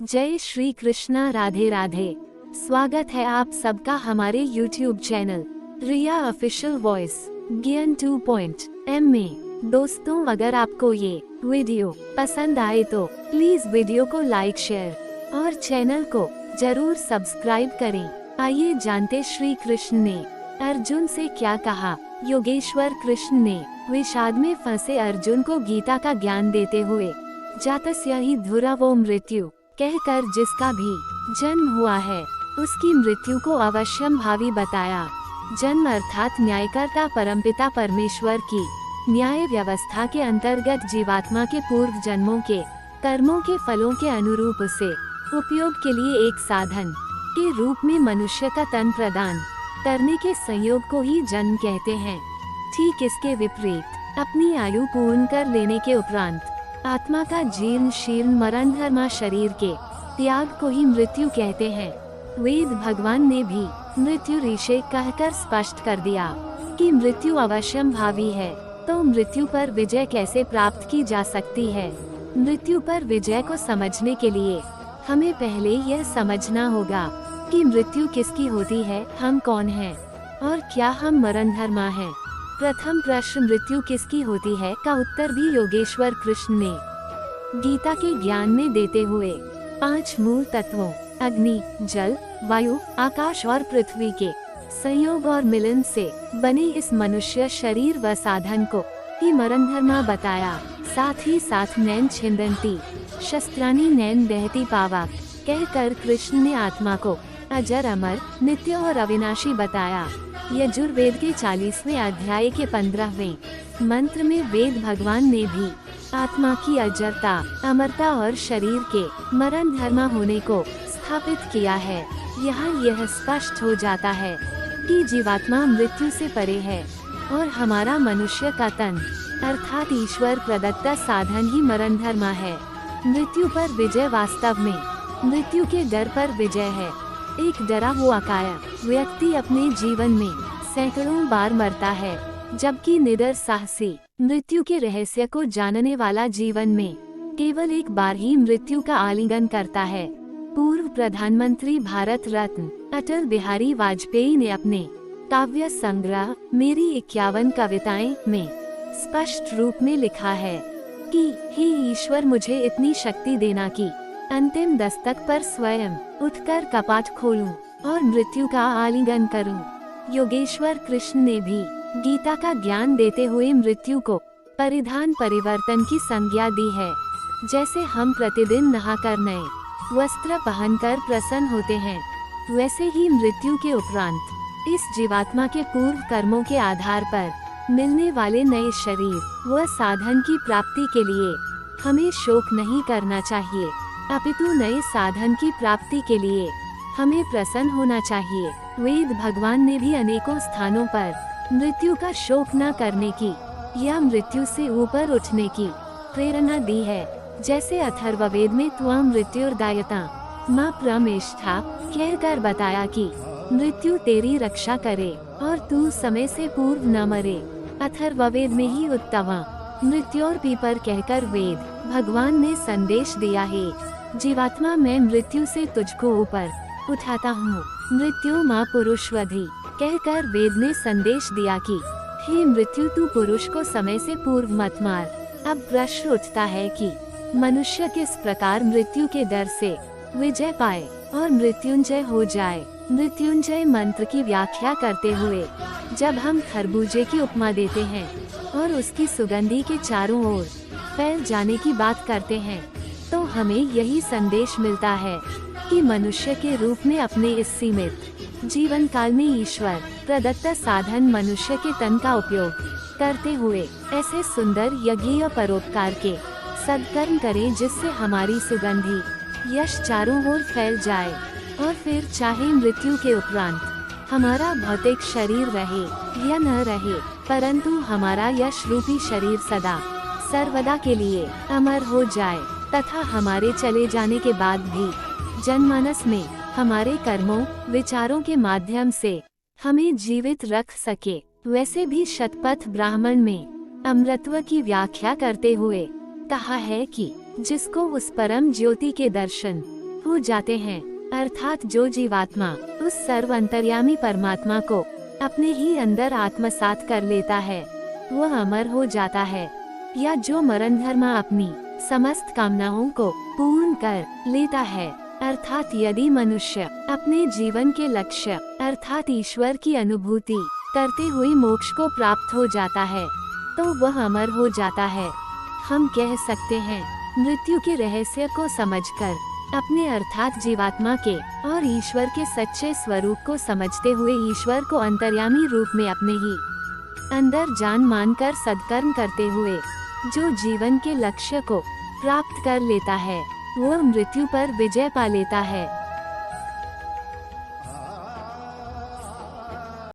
जय श्री कृष्णा, राधे राधे। स्वागत है आप सबका हमारे YouTube चैनल रिया ऑफिशियल वॉइस ज्ञान 2.m में। दोस्तों, अगर आपको ये वीडियो पसंद आए तो प्लीज वीडियो को लाइक, शेयर और चैनल को जरूर सब्सक्राइब करें। आइए जानते श्री कृष्ण ने अर्जुन से क्या कहा। योगेश्वर कृष्ण ने विषाद में फंसे अर्जुन को गीता का ज्ञान देते हुए जातस्य हि धुरवो मृत्यु कहकर जिसका भी जन्म हुआ है उसकी मृत्यु को अवश्यम भावी बताया। जन्म अर्थात न्यायकर्ता परमपिता परमेश्वर की न्याय व्यवस्था के अंतर्गत जीवात्मा के पूर्व जन्मों के कर्मों के फलों के अनुरूप से उपयोग के लिए एक साधन के रूप में मनुष्य का तन प्रदान करने के संयोग को ही जन्म कहते हैं। ठीक इसके विपरीत अपनी आयु पूर्ण कर लेने के उपरांत आत्मा का जीर्ण शीर्ण मरण धर्मा शरीर के त्याग को ही मृत्यु कहते हैं। वेद भगवान ने भी मृत्यु ऋषे कहकर स्पष्ट कर दिया कि मृत्यु अवश्यम भावी है। तो मृत्यु पर विजय कैसे प्राप्त की जा सकती है? मृत्यु पर विजय को समझने के लिए हमें पहले यह समझना होगा कि मृत्यु किसकी होती है, हम कौन हैं और क्या हम मरण धर्मा हैं। प्रथम प्रश्न मृत्यु किसकी होती है का उत्तर भी योगेश्वर कृष्ण ने गीता के ज्ञान में देते हुए 5 मूल तत्वों अग्नि, जल, वायु, आकाश और पृथ्वी के संयोग और मिलन से बने इस मनुष्य शरीर व साधन को ही मरण धर्मा बताया। साथ ही साथ नैन छिंदंती शस्त्राणी नैन दहती पावा कहकर कृष्ण ने आत्मा को अजर, अमर, नित्य और अविनाशी बताया। यजुर्वेद के 40वें अध्याय के 15वें मंत्र में वेद भगवान ने भी आत्मा की अजरता, अमरता और शरीर के मरण धर्मा होने को स्थापित किया है। यहाँ यह स्पष्ट हो जाता है कि जीवात्मा मृत्यु से परे है और हमारा मनुष्य का तन अर्थात ईश्वर प्रदत्त साधन ही मरण धर्मा है। मृत्यु पर विजय वास्तव में मृत्यु के डर पर विजय है। एक डरा हुआ काया व्यक्ति अपने जीवन में सैकड़ों बार मरता है, जबकि निडर साहसी मृत्यु के रहस्य को जानने वाला जीवन में केवल एक बार ही मृत्यु का आलिंगन करता है। पूर्व प्रधानमंत्री भारत रत्न अटल बिहारी वाजपेयी ने अपने काव्य संग्रह मेरी 51 कविताएं में स्पष्ट रूप में लिखा है कि हे ईश्वर, मुझे इतनी शक्ति देना कि अंतिम दस्तक पर स्वयं उठकर कपाट खोलूं और मृत्यु का आलिंगन करूं। योगेश्वर कृष्ण ने भी गीता का ज्ञान देते हुए मृत्यु को परिधान परिवर्तन की संज्ञा दी है। जैसे हम प्रतिदिन नहाकर नए वस्त्र पहनकर प्रसन्न होते हैं, वैसे ही मृत्यु के उपरांत इस जीवात्मा के पूर्व कर्मों के आधार पर मिलने वाले नए शरीर व साधन की प्राप्ति के लिए हमें शोक नहीं करना चाहिए, अपितु नए साधन की प्राप्ति के लिए हमें प्रसन्न होना चाहिए। वेद भगवान ने भी अनेकों स्थानों पर मृत्यु का शोक न करने की या मृत्यु से ऊपर उठने की प्रेरणा दी है। जैसे अथर्ववेद में त्वं मृत्युर्दायता मां प्रमेष्ठा कहकर बताया कि मृत्यु तेरी रक्षा करे और तू समय से पूर्व न मरे। अथर्ववेद में ही उत्तवा मृत्योर पीपर कहकर वेद भगवान ने संदेश दिया है, जीवात्मा मैं मृत्यु से तुझको ऊपर उठाता हूँ। मृत्यु माँ पुरुषवधि कहकर वेद ने संदेश दिया कि हे मृत्यु, तू पुरुष को समय से पूर्व मत मार। अब प्रश्न उठता है कि मनुष्य किस प्रकार मृत्यु के डर से विजय पाए और मृत्युंजय हो जाए। मृत्युंजय मंत्र की व्याख्या करते हुए जब हम खरबूजे की उपमा देते हैं और उसकी सुगंधी के चारों ओर फैल जाने की बात करते हैं, तो हमें यही संदेश मिलता है कि मनुष्य के रूप में अपने इस सीमित जीवन काल में ईश्वर प्रदत्त साधन मनुष्य के तन का उपयोग करते हुए ऐसे सुंदर यज्ञ परोपकार के सत्कर्म करें जिससे हमारी सुगंधी यश चारों ओर फैल जाए और फिर चाहे मृत्यु के उपरांत हमारा भौतिक शरीर रहे या न रहे, परंतु हमारा यश रूपी शरीर सदा सर्वदा के लिए अमर हो जाए तथा हमारे चले जाने के बाद भी जनमानस में हमारे कर्मों विचारों के माध्यम से हमें जीवित रख सके। वैसे भी शतपथ ब्राह्मण में अमृतत्व की व्याख्या करते हुए कहा है कि जिसको उस परम ज्योति के दर्शन हो जाते हैं। अर्थात जो जीवात्मा उस सर्व अंतर्यामी परमात्मा को अपने ही अंदर आत्मसात कर लेता है वह अमर हो जाता है। या जो मरण धर्मा अपनी समस्त कामनाओं को पूर्ण कर लेता है, अर्थात यदि मनुष्य अपने जीवन के लक्ष्य अर्थात ईश्वर की अनुभूति करते हुए मोक्ष को प्राप्त हो जाता है तो वह अमर हो जाता है। हम कह सकते हैं मृत्यु के रहस्य को समझकर अपने अर्थात जीवात्मा के और ईश्वर के सच्चे स्वरूप को समझते हुए ईश्वर को अंतर्यामी रूप में अपने ही अंदर जान मानकर सत्कर्म करते हुए जो जीवन के लक्ष्य को प्राप्त कर लेता है वह मृत्यु पर विजय पा लेता है।